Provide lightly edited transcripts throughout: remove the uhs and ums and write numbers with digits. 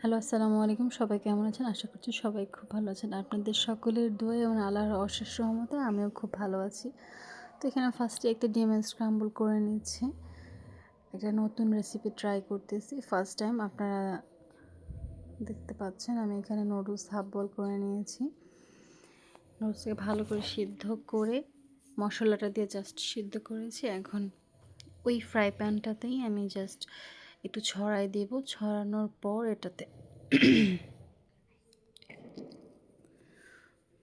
Hello, আসসালামু আলাইকুম। সবাই কেমন আছেন? আশা করছি সবাই খুব ভালো আছেন। আপনাদের সকলের দোয়ায় এবং আল্লাহর অশেষ রহমতে আমিও খুব ভালো আছি। তো এখানে ফার্স্টে একটা ডিমের স্ক্রাম্বল করে নিচ্ছি। একটা নতুন রেসিপি ট্রাই করতেছি। ফার্স্ট টাইম আপনারা দেখতে পাচ্ছেন আমি এখানে নুডলস হাফ বয়েল করে নিয়েছি। নুডলসটাকে ভালো করে সিদ্ধ করে মশলাটা দিয়ে জাস্ট সিদ্ধ করেছি। এখন ওই ফ্রাই প্যানটাতেই আমি জাস্ট একটু ছড়াই দেব। ছড়ানোর পর এটাতে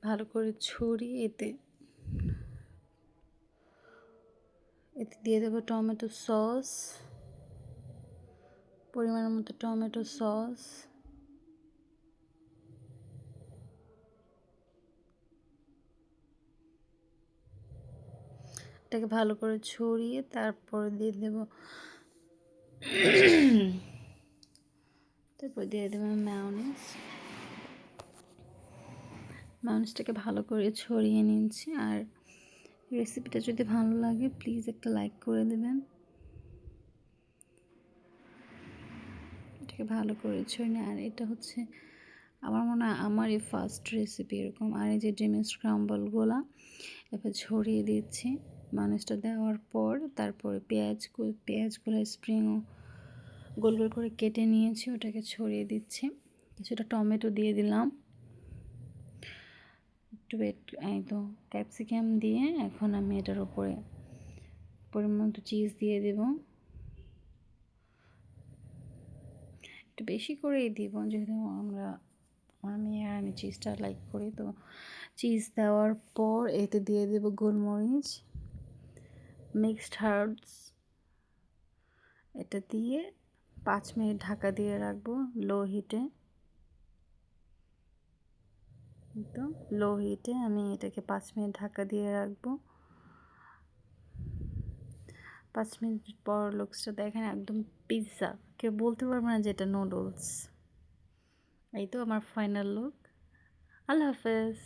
ভালো করে ছড়িয়ে এতে দিয়ে দেবো টমেটো সস, পরিমাণ মতো টমেটো সস, এটাকে ভালো করে ছড়িয়ে তারপরে দিয়ে দেবো ম্যায়োনিজ। ম্যায়োনিজটাকে ভালো করে ছড়িয়ে নিচ্ছি। আর রেসিপিটা যদি ভালো লাগে প্লিজ একটা লাইক করে দেবেন। এটাকে ভালো করে ছড়িয়ে, আর এটা হচ্ছে আমার মনে হয় আমারই ফার্স্ট রেসিপি এরকম। আর এই যে ডিমের স্ক্রাম্বলগুলো এবার ছড়িয়ে দিচ্ছি। ম্যায়োনিজটা দেওয়ার পর তারপরে পেঁয়াজগুলো স্প্রিংও গোল গোল করে কেটে নিয়েছি, ওটাকে ছড়িয়ে দিচ্ছি। কিছুটা টমেটো দিয়ে দিলাম, একটু এই তো ক্যাপসিকাম দিয়ে এখন আমি এটার উপরে পরিমাণ মতো চিজ দিয়ে দেব। একটু বেশি করেই দিব যেহেতু আমি চিজটা লাইক করি। তো চিজ দেওয়ার পর এতে দিয়ে দেব গোলমরিচ, মিক্সড হার্বস। এটা দিয়ে 5 মিনিট ঢাকা দিয়ে রাখবো লো হিটে। তো লো হিটে আমি এটাকে 5 মিনিট ঢাকা দিয়ে রাখবো। 5 মিনিট পর লুকসটা দেখেন একদম পিৎজা, কেউ বলতে পারবে না যে এটা নুডলস। এই তো আমার ফাইনাল লুক। আল্লাহ হাফেজ।